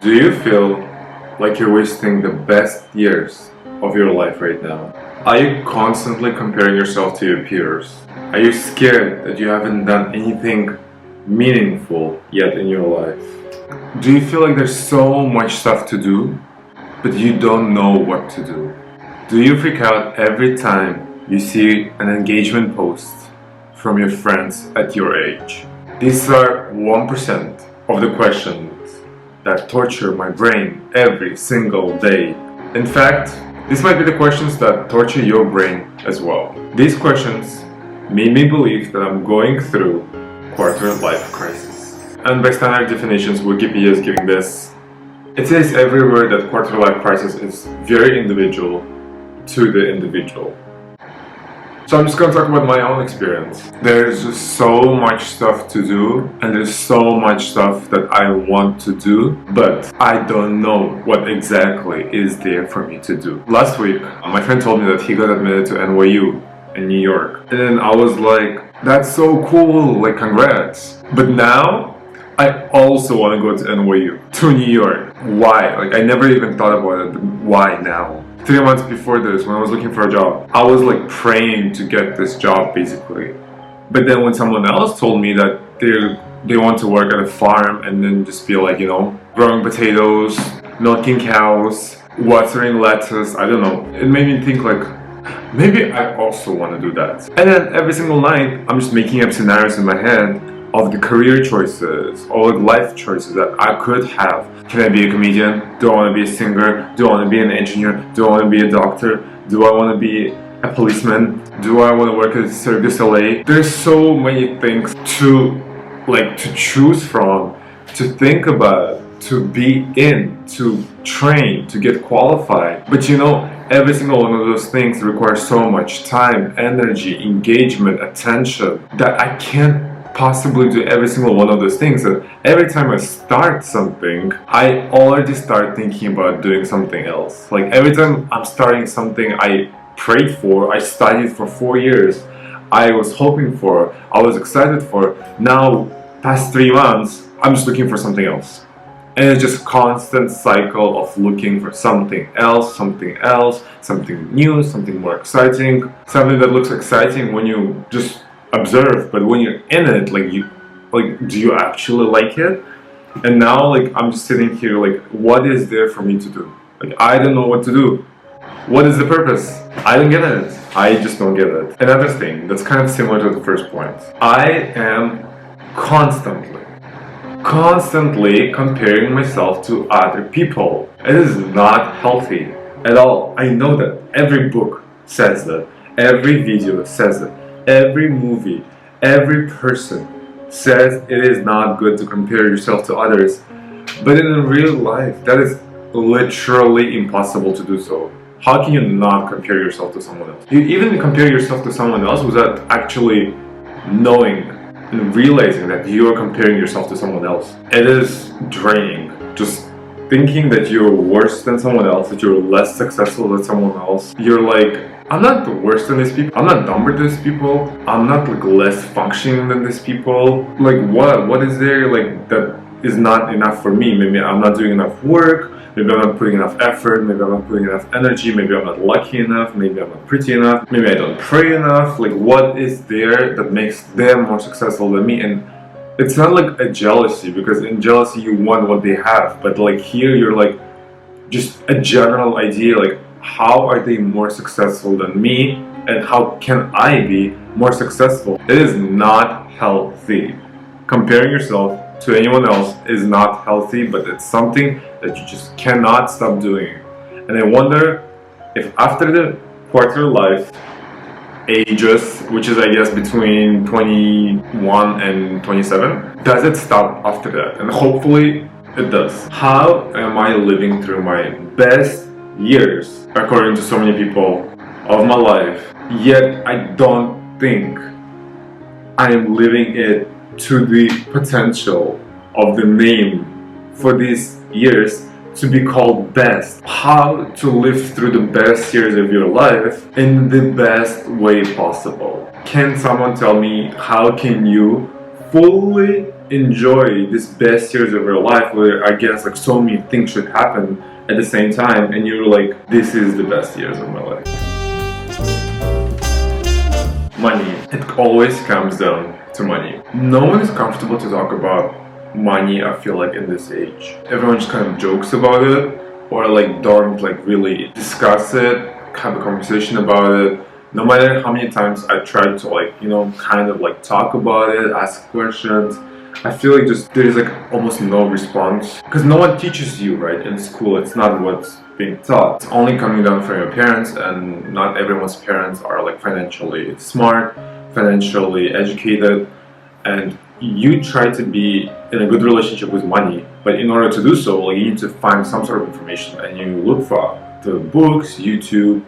Do you feel like you're wasting the best years of your life right now? Are you constantly comparing yourself to your peers? Are you scared that you haven't done anything meaningful yet in your life? Do you feel like there's so much stuff to do, but you don't know what to do? Do you freak out every time you see an engagement post from your friends at your age? These are 1% of the questions that torture my brain every single day. In fact, these might be the questions that torture your brain as well. These questions made me believe that I'm going through quarter life crisis. And by standard definitions, Wikipedia is giving this. It says everywhere that quarter life crisis is very individual to the individual. So I'm just going to talk about my own experience. There's just so much stuff to do, and there's so much stuff that I want to do, but I don't know what exactly is there for me to do. Last week, my friend told me that he got admitted to NYU in New York. And then I was like, that's so cool, like congrats. But now, I also want to go to NYU, to New York. Why? Like I never even thought about it, but why now? 3 months before this, when I was looking for a job, I was like praying to get this job basically. But then when someone else told me that they want to work at a farm and then just be like, growing potatoes, milking cows, watering lettuce, I don't know. It made me think like, maybe I also want to do that. And then every single night, I'm just making up scenarios in my head of the career choices or life choices that I could have. Can I be a comedian? Do I want to be a singer? Do I want to be an engineer? Do I want to be a doctor? Do I want to be a policeman? Do I want to work at Cirque du Soleil? There's so many things to choose from, to think about, to be in, to train, to get qualified. But every single one of those things requires so much time, energy, engagement, attention that I can't possibly do every single one of those things. And every time I start something, I already start thinking about doing something else. Like every time I'm starting something I prayed for, I studied for 4 years, I was hoping for, I was excited for, now past 3 months, I'm just looking for something else. And it's just a constant cycle of looking for something else, something new, something more exciting, something that looks exciting when you just observe, but when you're in it, do you actually like it? And now I'm just sitting here what is there for me to do? I don't know what to do. What is the purpose? I don't get it. I just don't get it. Another thing that's kind of similar to the first point. I am constantly comparing myself to other people. It is not healthy at all. I know that. Every book says that. Every video says it. Every movie, every person says it is not good to compare yourself to others. But in real life, that is literally impossible to do so. How can you not compare yourself to someone else? You even compare yourself to someone else without actually knowing and realizing that you are comparing yourself to someone else. It is draining. Just thinking that you're worse than someone else, that you're less successful than someone else. You're like, I'm not the worst than these people. I'm not dumber than these people. I'm not less functioning than these people. What is there that is not enough for me? Maybe I'm not doing enough work. Maybe I'm not putting enough effort. Maybe I'm not putting enough energy. Maybe I'm not lucky enough. Maybe I'm not pretty enough. Maybe I don't pray enough. What is there that makes them more successful than me? And it's not a jealousy, because in jealousy you want what they have. But here you're just a general idea how are they more successful than me, and how can I be more successful? It is not healthy. Comparing yourself to anyone else is not healthy, but it's something that you just cannot stop doing. And I wonder if after the quarter life ages, which is I guess between 21 and 27, does it stop after that? And hopefully it does. How am I living through my best years, according to so many people, of my life, yet I don't think I am living it to the potential of the name for these years to be called best? How to live through the best years of your life in the best way possible? Can someone tell me how can you fully enjoy this best years of your life where I guess like so many things should happen at the same time, and you're like, this is the best years of my life. Money. It always comes down to money. No one is comfortable to talk about money, I feel like, in this age. Everyone just kind of jokes about it, or like don't like really discuss it, have a conversation about it. No matter how many times I tried to like, you know, kind of like talk about it, ask questions, I feel like just there is like almost no response, because no one teaches you, right, in school. It's not what's being taught. It's only coming down from your parents, and not everyone's parents are like financially smart, financially educated, and you try to be in a good relationship with money, but in order to do so, like, you need to find some sort of information, and you look for the books, YouTube,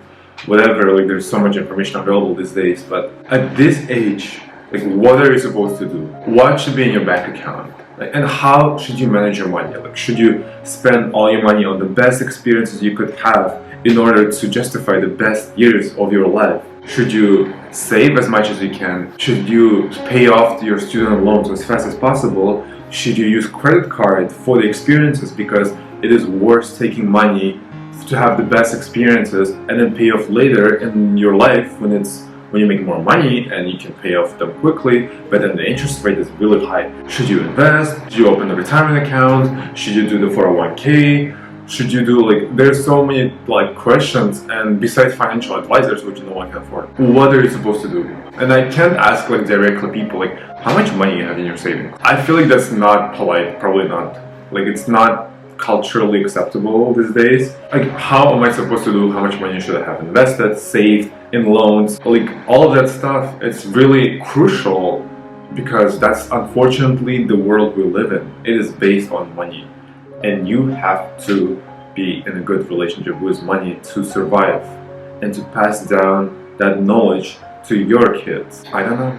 whatever. Like, there's so much information available these days. But at this age, like, what are you supposed to do? What should be in your bank account? Like, and how should you manage your money? Like, should you spend all your money on the best experiences you could have in order to justify the best years of your life? Should you save as much as you can? Should you pay off your student loans as fast as possible? Should you use credit card for the experiences, because it is worth taking money to have the best experiences and then pay off later in your life when you make more money and you can pay off them quickly, but then the interest rate is really high. Should you invest? Should you open a retirement account? Should you do the 401k? Should you do, like, there's so many like questions, and besides financial advisors, which no one can afford, what are you supposed to do? And I can't ask like directly people like, how much money you have in your savings? I feel like that's not polite, probably not. Like, it's not culturally acceptable these days. Like, how am I supposed to do how much money should I have invested, saved, in loans? Like, all of that stuff, it's really crucial, because that's unfortunately the world we live in. It is based on money, and you have to be in a good relationship with money to survive and to pass down that knowledge to your kids. I don't know.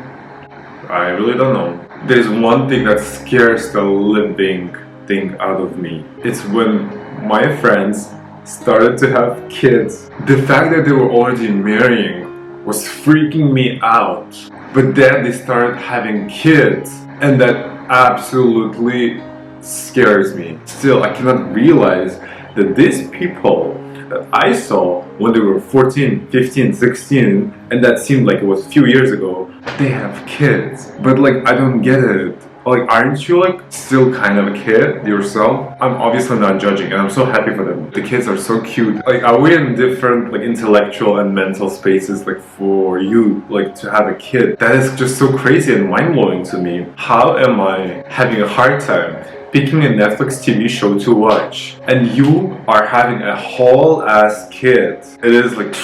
I really don't know. There's one thing that scares the living thing out of me. It's when my friends started to have kids. The fact that they were already marrying was freaking me out. But then they started having kids, and that absolutely scares me. Still, I cannot realize that these people that I saw when they were 14, 15, 16, and that seemed like it was a few years ago, they have kids. But like, I don't get it. Like, aren't you like still kind of a kid yourself? I'm obviously not judging, and I'm so happy for them. The kids are so cute. Like, are we in different like intellectual and mental spaces, like, for you like to have a kid? That is just so crazy and mind-blowing to me. How am I having a hard time picking a Netflix TV show to watch, and you are having a whole ass kid? It is like,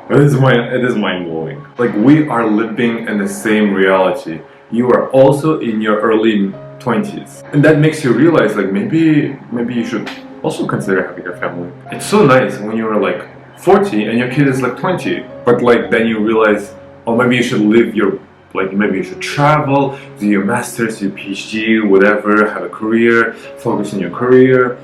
it is mind-blowing. Like, we are living in the same reality. You are also in your early 20s, and that makes you realize, like, maybe you should also consider having a family. It's so nice when you're like 40 and your kid is like 20, but like then you realize, oh, maybe you should live your, like, maybe you should travel, do your master's, your PhD, whatever, have a career, focus on your career,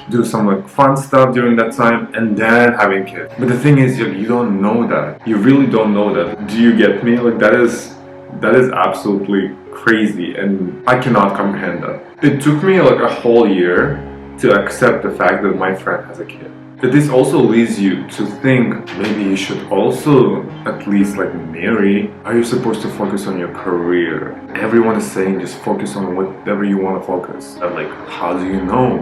do some like fun stuff during that time, and then having kids. But the thing is, you don't know that. You really don't know that. Do you get me? Like, that is absolutely crazy, and I cannot comprehend that. It took me like a whole year to accept the fact that my friend has a kid. But this also leads you to think, maybe you should also at least like marry. Are you supposed to focus on your career? Everyone is saying just focus on whatever you want to focus. And like, how do you know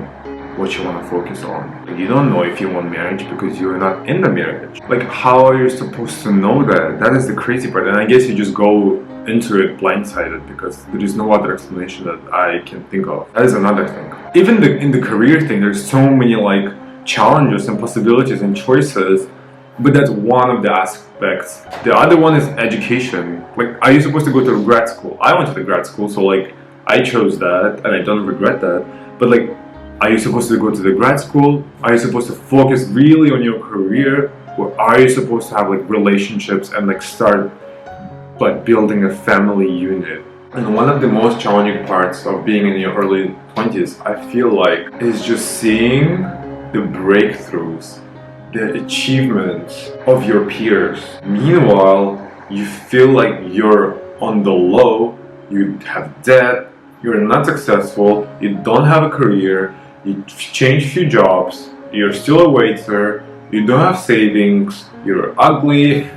what you want to focus on? Like, you don't know if you want marriage because you're not in the marriage. Like, how are you supposed to know that? That is the crazy part. And I guess you just go into it blindsided, because there is no other explanation that I can think of. That is another thing. Even in the career thing, there's so many like challenges and possibilities and choices, but that's one of the aspects. The other one is education. Like, are you supposed to go to grad school? I went to the grad school, so like, I chose that and I don't regret that. But like, are you supposed to go to the grad school? Are you supposed to focus really on your career? Or are you supposed to have like relationships and like start like building a family unit? And one of the most challenging parts of being in your early 20s, I feel like, is just seeing the breakthroughs, the achievements of your peers. Meanwhile, you feel like you're on the low, you have debt, you're not successful, you don't have a career, you change few jobs, you're still a waiter, you don't have savings, you're ugly,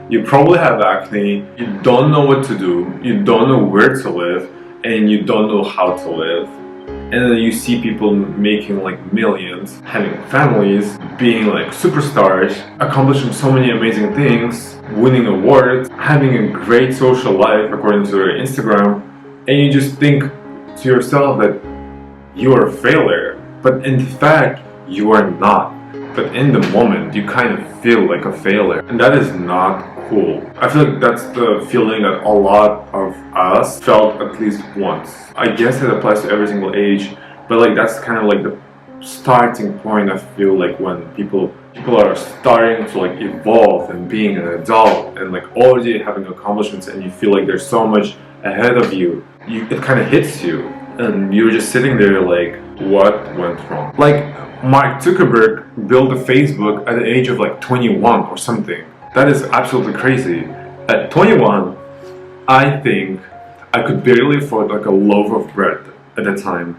you probably have acne, you don't know what to do, you don't know where to live, and you don't know how to live. And then you see people making like millions, having families, being like superstars, accomplishing so many amazing things, winning awards, having a great social life according to their Instagram, and you just think to yourself that you are a failure. But in fact, you are not. But in the moment, you kind of feel like a failure. And that is not cool. I feel like that's the feeling that a lot of us felt at least once. I guess it applies to every single age, but like that's kind of like the starting point. I feel like when people are starting to like evolve and being an adult and like already having accomplishments, and you feel like there's so much ahead of you, it kind of hits you, and you're just sitting there like, what went wrong? Like Mark Zuckerberg built a Facebook at the age of like 21 or something. That is absolutely crazy. At 21, I think I could barely afford like a loaf of bread at the time.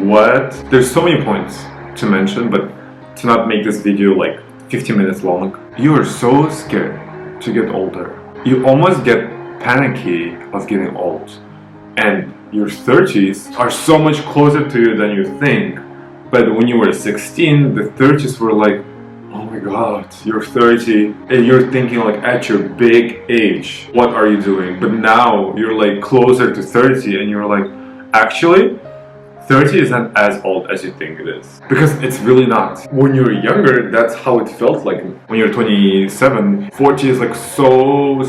What? There's so many points to mention, but to not make this video like 15 minutes long. You are so scared to get older. You almost get panicky of getting old. And your 30s are so much closer to you than you think. But when you were 16, the 30s were like, oh my god, you're 30 and you're thinking like at your big age, what are you doing? But now you're like closer to 30 and you're like, actually 30 isn't as old as you think it is. Because it's really not. When you're younger, that's how it felt like. When you're 27, 40 is like so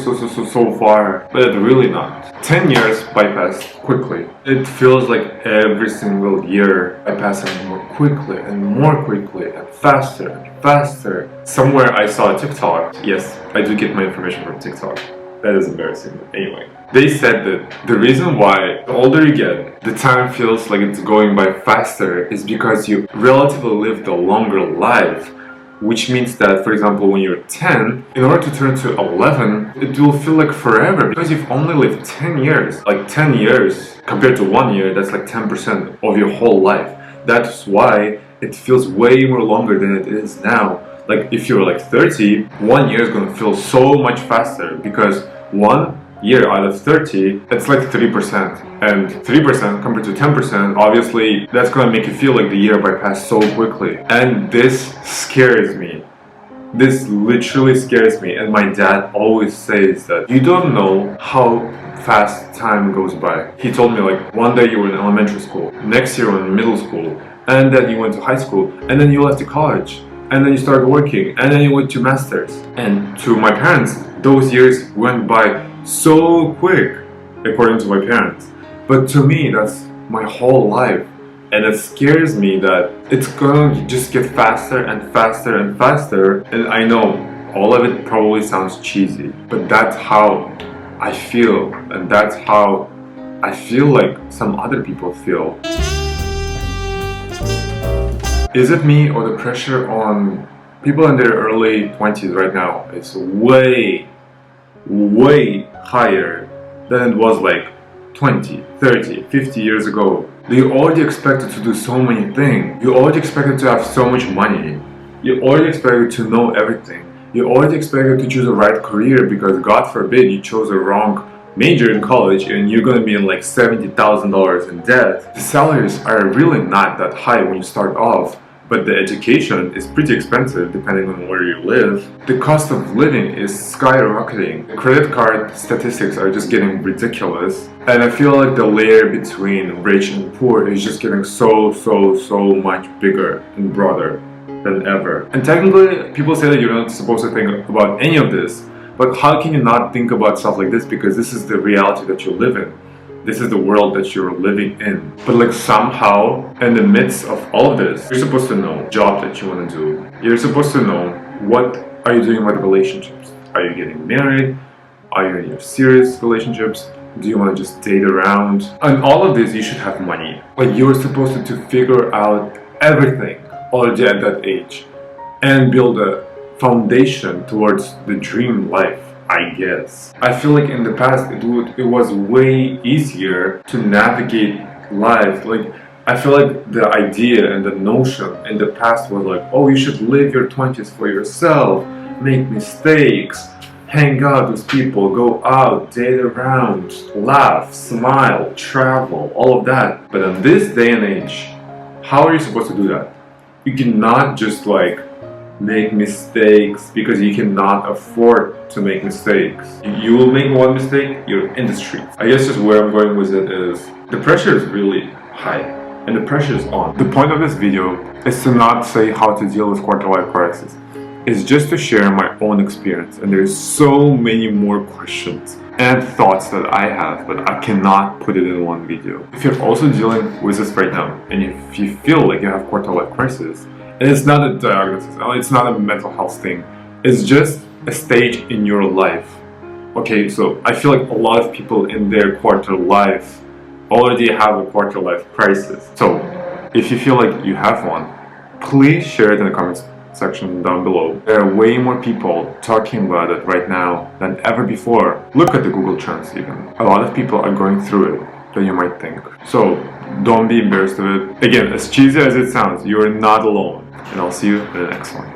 far. But really not. 10 years bypass quickly. It feels like every single year I pass more quickly and more quickly and faster and faster. Somewhere I saw a TikTok. Yes, I do get my information from TikTok. That is embarrassing, but anyway. They said that the reason why the older you get, the time feels like it's going by faster is because you relatively lived a longer life. Which means that, for example, when you're 10, in order to turn to 11, it will feel like forever because you've only lived 10 years. Like 10 years compared to 1 year, that's like 10% of your whole life. That's why it feels way more longer than it is now. Like if you're like 30, 1 year is gonna feel so much faster because 1 year out of 30, that's like 3%. And 3% compared to 10%, obviously that's gonna make you feel like the year bypassed so quickly. And this scares me. This literally scares me. And my dad always says that you don't know how fast time goes by. He told me like one day you were in elementary school, next year you were in middle school, and then you went to high school, and then you left to college. And then you started working, and then you went to masters. And to my parents, those years went by so quick, according to my parents. But to me, that's my whole life. And it scares me that it's gonna just get faster and faster and faster. And I know all of it probably sounds cheesy, but that's how I feel. And that's how I feel like some other people feel. Is it me or the pressure on people in their early 20s right now? It's way higher than it was like 20, 30, 50 years ago. You already expected to do so many things. You already expected to have so much money. You already expected to know everything. You already expected to choose the right career because God forbid you chose the wrong major in college and you're going to be in like $70,000 in debt. The salaries are really not that high when you start off. But the education is pretty expensive depending on where you live. The cost of living is skyrocketing. The credit card statistics are just getting ridiculous. And I feel like the layer between rich and poor is just getting so much bigger and broader than ever. And technically, people say that you're not supposed to think about any of this. But how can you not think about stuff like this? Because this is the reality that you live in. This is the world that you're living in. But like somehow, in the midst of all of this, you're supposed to know job that you want to do. You're supposed to know what are you doing with relationships. Are you getting married? Are you in your serious relationships? Do you want to just date around? And all of this, you should have money. Like you're supposed to figure out everything already at that age and build a foundation towards the dream life. I guess. I feel like in the past it was way easier to navigate life. Like, I feel like the idea and the notion in the past was like, oh, you should live your 20s for yourself, make mistakes, hang out with people, go out, date around, laugh, smile, travel, all of that. But in this day and age, how are you supposed to do that? You cannot just like make mistakes because you cannot afford to make mistakes. You will make one mistake, you're in the streets. I guess just where I'm going with it is the pressure is really high and the pressure is on. The point of this video is to not say how to deal with quarter life crisis. It's just to share my own experience, and there's so many more questions and thoughts that I have, but I cannot put it in one video. If you're also dealing with this right now, and if you feel like you have quarter life crisis, and it's not a diagnosis, it's not a mental health thing, it's just a stage in your life. Okay, so I feel like a lot of people in their quarter life already have a quarter life crisis. So if you feel like you have one, please share it in the comments section down below. There are way more people talking about it right now than ever before. Look at the Google Trends even. A lot of people are going through it than you might think. So don't be embarrassed of it. Again, as cheesy as it sounds, you are not alone. And I'll see you in the next one.